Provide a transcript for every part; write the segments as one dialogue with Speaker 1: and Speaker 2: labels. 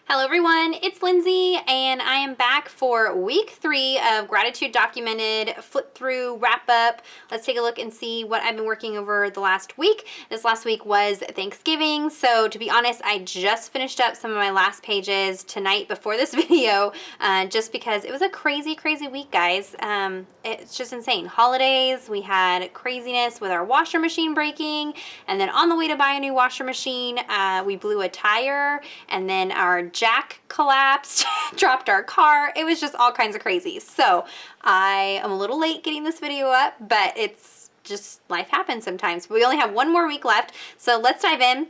Speaker 1: Hello everyone, it's Lindsay and I am back for week 3 of Gratitude Documented flip through wrap up. Let's take a look and see what I've been working over the last week. This last week was Thanksgiving, so to be honest, I just finished up some of my last pages tonight before this video, just because it was a crazy week, guys. It's just insane. Holidays, we had craziness with our washer machine breaking, and then on the way to buy a new washer machine, we blew a tire, and then our jack collapsed, dropped our car. It was just all kinds of crazy. So I am a little late getting this video up, but it's just life happens sometimes. We only have one more week left, so let's dive in.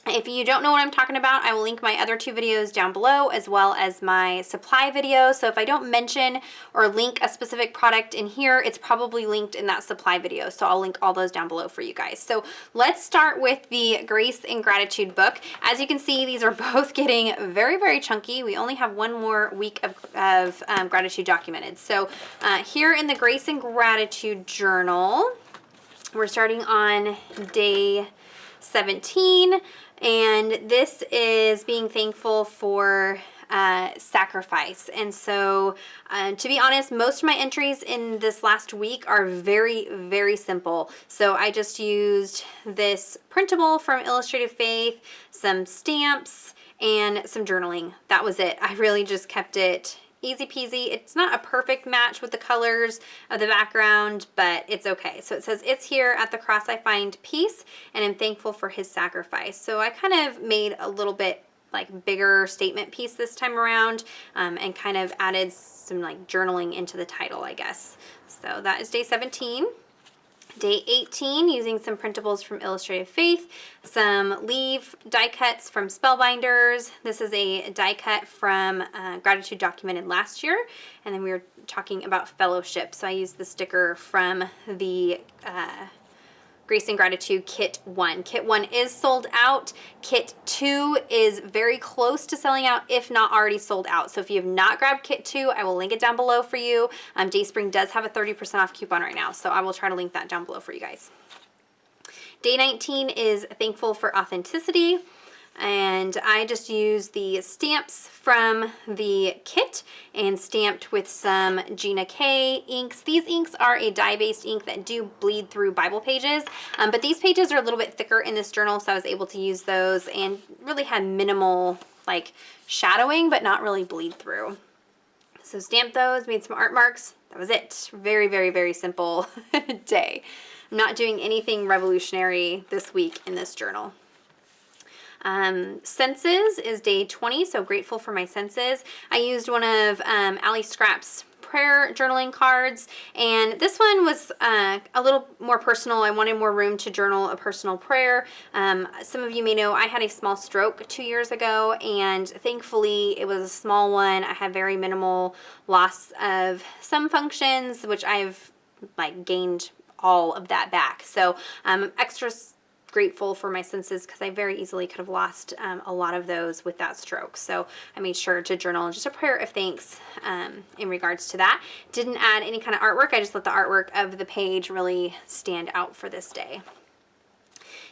Speaker 1: If you don't know what I'm talking about, I will link my other 2 videos down below, as well as my supply video. So if I don't mention or link a specific product in here, it's probably linked in that supply video. So I'll link all those down below for you guys. So let's start with the Grace and Gratitude book. As you can see, these are both getting very chunky. We only have one more week of gratitude documented. So here in the Grace and Gratitude journal, we're starting on day 17. And this is being thankful for sacrifice. And so to be honest, most of my entries in this last week are very simple. So I just used this printable from Illustrated Faith, some stamps, and some journaling. That was it. I really just kept it easy peasy. It's not a perfect match with the colors of the background, but it's okay. So it says, "It's here at the cross I find peace, and am thankful for his sacrifice." So I kind of made a little bit like bigger statement piece this time around, and kind of added some like journaling into the title, I guess. So that is day 17. Day 18, using some printables from Illustrated Faith, some leaf die cuts from Spellbinders. This is a die cut from Gratitude Documented last year, and then we were talking about fellowship. So I used the sticker from the Grace and Gratitude Kit 1. Kit 1 is sold out. Kit 2 is very close to selling out, if not already sold out. So if you have not grabbed Kit 2, I will link it down below for you. Dayspring does have a 30% off coupon right now, so I will try to link that down below for you guys. Day 19 is Thankful for Authenticity. And I just used the stamps from the kit and stamped with some Gina K inks. These inks are a dye-based ink that do bleed through Bible pages, but these pages are a little bit thicker in this journal, so I was able to use those and really had minimal like shadowing, but not really bleed through. So stamped those, made some art marks. That was it. Very simple day. I'm not doing anything revolutionary this week in this journal. Senses is day 20, so grateful for my senses. I used one of Allie Scrapp's prayer journaling cards, and this one was a little more personal. I wanted more room to journal a personal prayer. Some of you may know I had a small stroke 2 years ago, and thankfully it was a small one. I had very minimal loss of some functions, which I've like gained all of that back. So extra grateful for my senses because I very easily could have lost a lot of those with that stroke. So I made sure to journal just a prayer of thanks in regards to that. Didn't add any kind of artwork. I just let the artwork of the page really stand out for this day.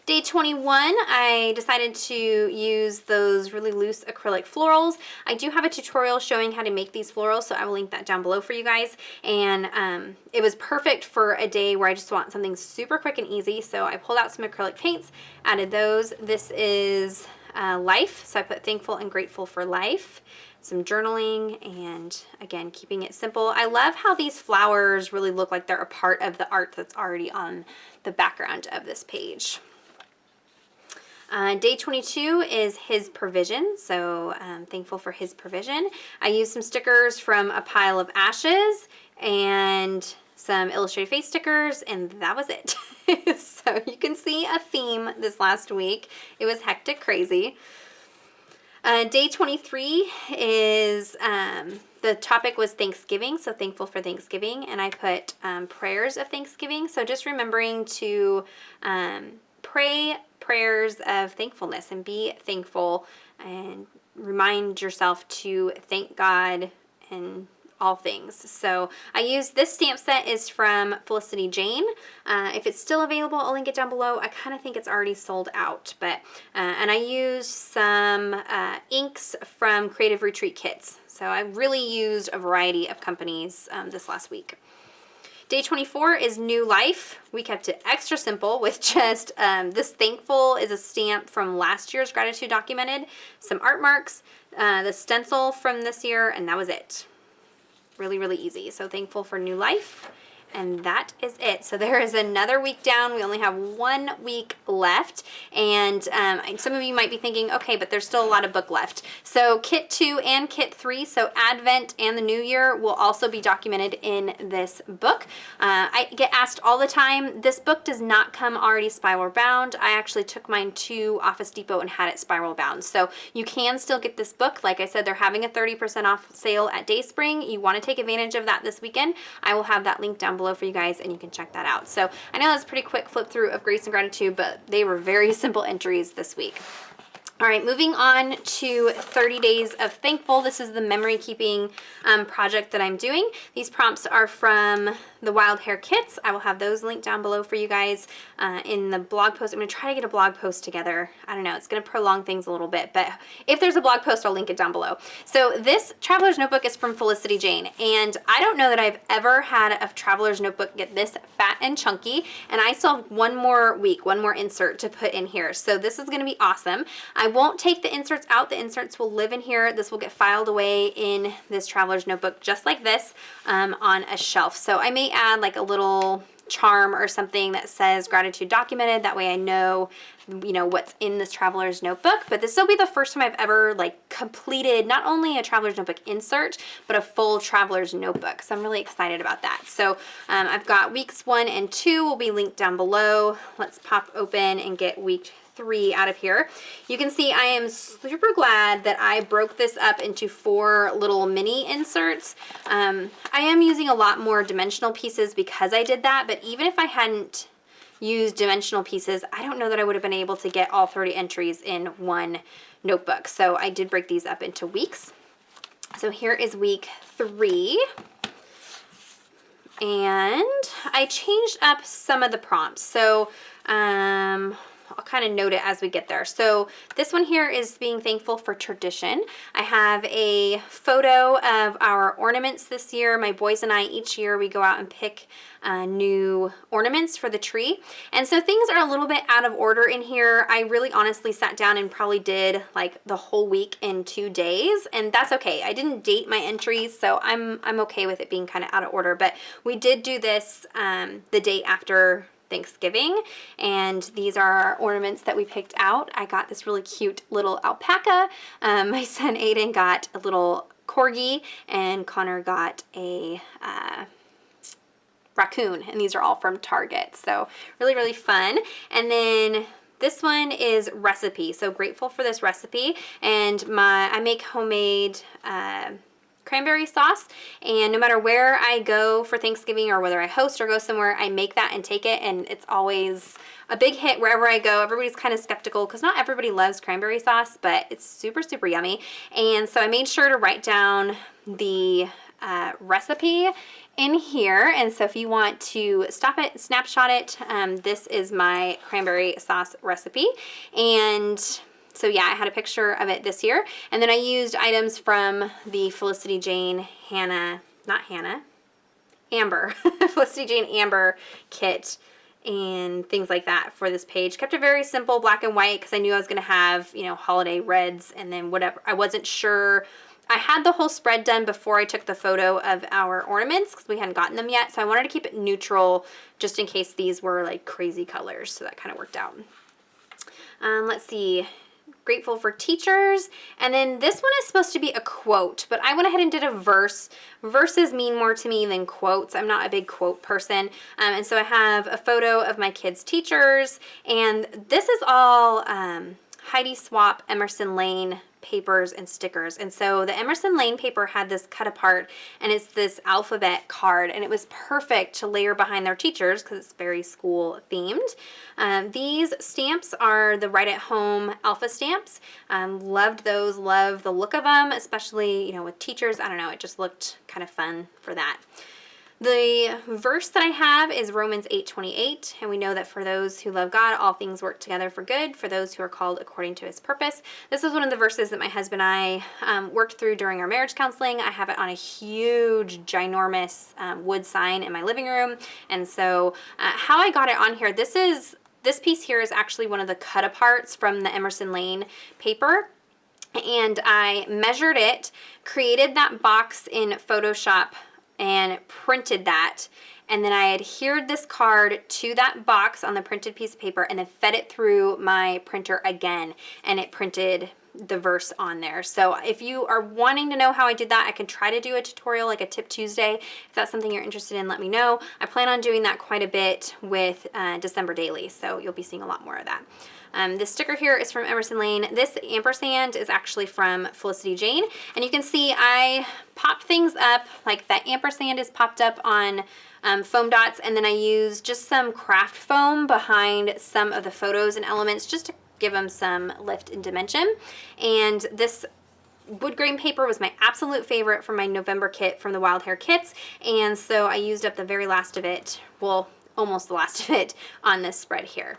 Speaker 1: Day 21, I decided to use those really loose acrylic florals. I do have a tutorial showing how to make these florals, so I will link that down below for you guys. And it was perfect for a day where I just want something super quick and easy. So I pulled out some acrylic paints, added those. This is life, so I put thankful and grateful for life. Some journaling, and again, keeping it simple. I love how these flowers really look like they're a part of the art that's already on the background of this page. Day 22 is his provision, so thankful for his provision. I used some stickers from a pile of ashes and some Illustrated Faith stickers, and that was it. So you can see a theme this last week. It was hectic, crazy. Day 23 is, the topic was Thanksgiving, so thankful for Thanksgiving, and I put prayers of Thanksgiving, so just remembering to pray prayers of thankfulness and be thankful and remind yourself to thank God and all things. So I use this stamp set is from Felicity Jane. If it's still available, I'll link it down below. I kind of think it's already sold out, but and I used some inks from Creative Retreat Kits. So I really used a variety of companies this last week. Day 24 is New Life. We kept it extra simple with just this Thankful is a stamp from last year's Gratitude Documented, some art marks, the stencil from this year, and that was it. Really, really easy. So Thankful for New Life. And that is it. So there is another week down. We only have 1 week left. And some of you might be thinking, okay, but there's still a lot of book left. So Kit 2 and Kit 3, so Advent and the New Year, will also be documented in this book. I get asked all the time, this book does not come already spiral bound. I actually took mine to Office Depot and had it spiral bound. So you can still get this book. Like I said, they're having a 30% off sale at Dayspring. You want to take advantage of that this weekend. I will have that link down below for you guys and you can check that out. So I know that's a pretty quick flip through of Grace and Gratitude, but they were very simple entries this week. All right, moving on to 30 Days of Thankful. This is the memory keeping project that I'm doing. These prompts are from the Wild Hair Kits. I will have those linked down below for you guys in the blog post. I'm going to try to get a blog post together. I don't know, it's going to prolong things a little bit, but if there's a blog post, I'll link it down below. So this Traveler's Notebook is from Felicity Jane, and I don't know that I've ever had a Traveler's Notebook get this fat and chunky, and I still have 1 more week, 1 more insert to put in here. So this is going to be awesome. I won't take the inserts out. The inserts will live in here. This will get filed away in this Traveler's Notebook just like this on a shelf. So I may add like a little charm or something that says Gratitude Documented. That way I know, you know, what's in this Traveler's Notebook. But this will be the first time I've ever like completed not only a Traveler's Notebook insert, but a full Traveler's Notebook. So I'm really excited about that. So I've got weeks 1 and 2 will be linked down below. Let's pop open and get week 3 out of here. You can see I am super glad that I broke this up into 4 little mini inserts. I am using a lot more dimensional pieces because I did that, but even if I hadn't used dimensional pieces, I don't know that I would have been able to get all 30 entries in 1 notebook. So I did break these up into weeks. So here is week 3. And I changed up some of the prompts. So I'll kind of note it as we get there. So this one here is being thankful for tradition. I have a photo of our ornaments this year. My boys and I, each year we go out and pick new ornaments for the tree. And so things are a little bit out of order in here. I really honestly sat down and probably did like the whole week in 2 days, and that's okay. I didn't date my entries, so I'm okay with it being kind of out of order. But we did do this the day after Thanksgiving, and these are our ornaments that we picked out. I got this really cute little alpaca. My son Aiden got a little corgi, and Connor got a raccoon, and these are all from Target. So really, really fun. And then this one is recipe. So grateful for this recipe, and I make homemade cranberry sauce, and no matter where I go for Thanksgiving or whether I host or go somewhere, I make that and take it, and it's always a big hit wherever I go. Everybody's kind of skeptical because not everybody loves cranberry sauce, but it's super, super yummy. And so I made sure to write down the recipe in here, and so if you want to stop it, snapshot it, this is my cranberry sauce recipe. And so yeah, I had a picture of it this year. And then I used items from the Felicity Jane Amber, Felicity Jane Amber kit and things like that for this page. Kept it very simple, black and white, because I knew I was going to have, you know, holiday reds and then whatever. I wasn't sure. I had the whole spread done before I took the photo of our ornaments because we hadn't gotten them yet. So I wanted to keep it neutral just in case these were like crazy colors. So that kind of worked out. Let's see. Grateful for teachers, and then this one is supposed to be a quote, but I went ahead and did a verse. Verses mean more to me than quotes. I'm not a big quote person, and so I have a photo of my kids' teachers, and this is all Heidi Swap, Emerson Lane papers and stickers. And so the Emerson Lane paper had this cut apart, and it's this alphabet card, and it was perfect to layer behind their teachers because it's very school themed. These stamps are the Right at Home alpha stamps. Loved those, love the look of them, especially, you know, with teachers. I don't know, it just looked kind of fun for that. The verse that I have is Romans 8:28, and we know that for those who love God, all things work together for good, for those who are called according to his purpose. This is one of the verses that my husband and I worked through during our marriage counseling. I have it on a huge, ginormous wood sign in my living room, and so how I got it on here, this piece here is actually one of the cut aparts from the Emerson Lane paper. And I measured it, created that box in Photoshop, and printed that, and then I adhered this card to that box on the printed piece of paper and then fed it through my printer again, and it printed the verse on there. So if you are wanting to know how I did that, I can try to do a tutorial, like a Tip Tuesday. If that's something you're interested in, let me know. I plan on doing that quite a bit with December Daily, so you'll be seeing a lot more of that. This sticker here is from Emerson Lane. This ampersand is actually from Felicity Jane. And you can see I popped things up, like that ampersand is popped up on foam dots, and then I used just some craft foam behind some of the photos and elements just to give them some lift and dimension. And this wood grain paper was my absolute favorite for my November kit from the Wild Hair Kits, and so I used up the very last of it, well, almost the last of it, on this spread here.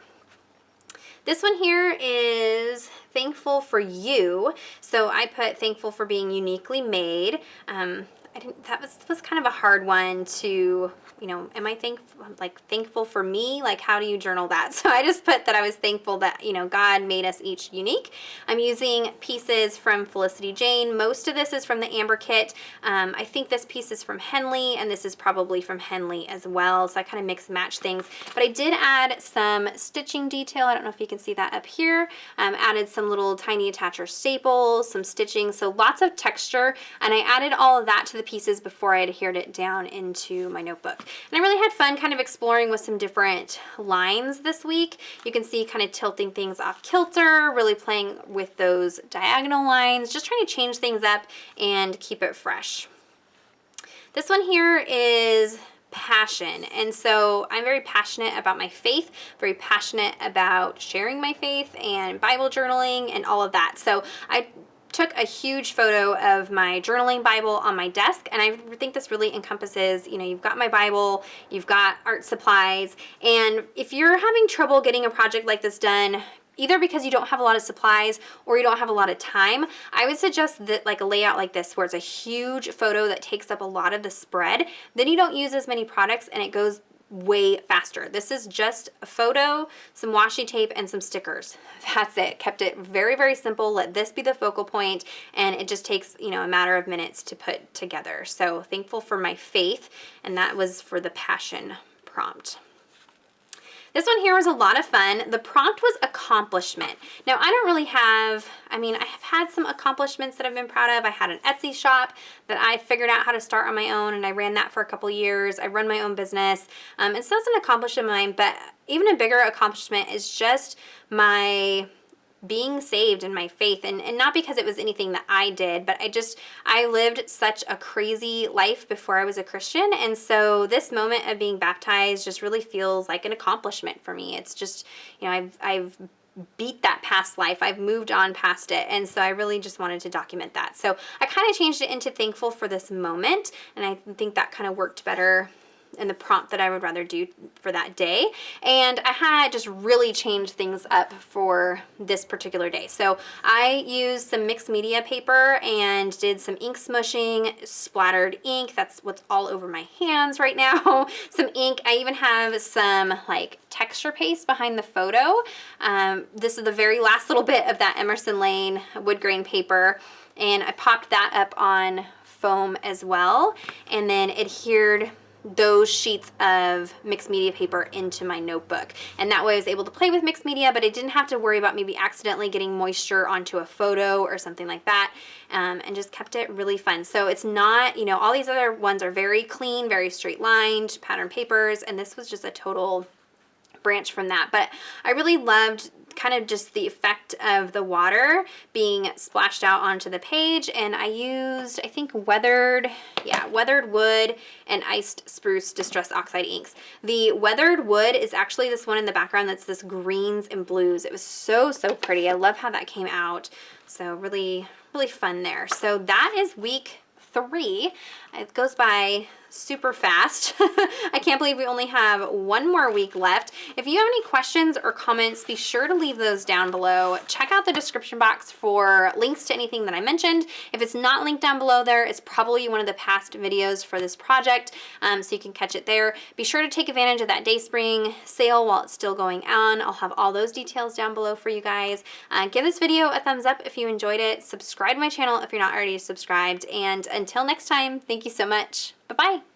Speaker 1: This one here is Thankful for You. So I put thankful for being uniquely made. That was kind of a hard one to, you know, am I thankful for me? Like, how do you journal that? So I just put that I was thankful that, you know, God made us each unique. I'm using pieces from Felicity Jane. Most of this is from the Amber kit. I think this piece is from Henley, and this is probably from Henley as well. So I kind of mix and match things. But I did add some stitching detail. I don't know if you can see that up here. Added some little tiny attacher staples, some stitching. So lots of texture. And I added all of that to the pieces before I adhered it down into my notebook. And I really had fun kind of exploring with some different lines this week. You can see kind of tilting things off kilter, really playing with those diagonal lines, just trying to change things up and keep it fresh. This one here is passion. And so I'm very passionate about my faith, very passionate about sharing my faith and Bible journaling and all of that. So I took a huge photo of my journaling Bible on my desk, and I think this really encompasses, you know, you've got my Bible, you've got art supplies, and if you're having trouble getting a project like this done, either because you don't have a lot of supplies or you don't have a lot of time, I would suggest that like a layout like this where it's a huge photo that takes up a lot of the spread. Then you don't use as many products and it goes way faster. This is just a photo, some washi tape, and some stickers. That's it. Kept it very, very simple. Let this be the focal point, and it just takes, you know, a matter of minutes to put together. So thankful for my faith, and that was for the passion prompt. This one here was a lot of fun. The prompt was accomplishment. Now, I don't really have, I have had some accomplishments that I've been proud of. I had an Etsy shop that I figured out how to start on my own, and I ran that for a couple years. I run my own business, and so it's an accomplishment of mine, but even a bigger accomplishment is just my being saved in my faith, and not because it was anything that I did, but I lived such a crazy life before I was a Christian, and so this moment of being baptized just really feels like an accomplishment for me. It's just, you know, I've beat that past life. I've moved on past it, and so I really just wanted to document that. So I kind of changed it into thankful for this moment, and I think that kind of worked better in the prompt that I would rather do for that day. And I had just really changed things up for this particular day. So I used some mixed media paper and did some ink smushing, splattered ink. That's what's all over my hands right now. Some ink. I even have some like texture paste behind the photo. This is the very last little bit of that Emerson Lane wood grain paper, and I popped that up on foam as well, and then adhered those sheets of mixed media paper into my notebook. And that way I was able to play with mixed media, but I didn't have to worry about maybe accidentally getting moisture onto a photo or something like that, and just kept it really fun. So it's not, you know, all these other ones are very clean, very straight lined pattern papers, and this was just a total branch from that. But I really loved kind of just the effect of the water being splashed out onto the page. And I used, I think, weathered wood and iced spruce distress oxide inks. The weathered wood is actually this one in the background that's this greens and blues. It was so pretty. I love how that came out. So really fun there. So that is week 3. It goes by super fast. I can't believe we only have one more week left. If you have any questions or comments, be sure to leave those down below. Check out the description box for links to anything that I mentioned. If it's not linked down below there, it's probably one of the past videos for this project, so you can catch it there. Be sure to take advantage of that Dayspring sale while it's still going on. I'll have all those details down below for you guys. Give this video a thumbs up if you enjoyed it. Subscribe to my channel if you're not already subscribed. And until next time, thank you so much. Bye-bye.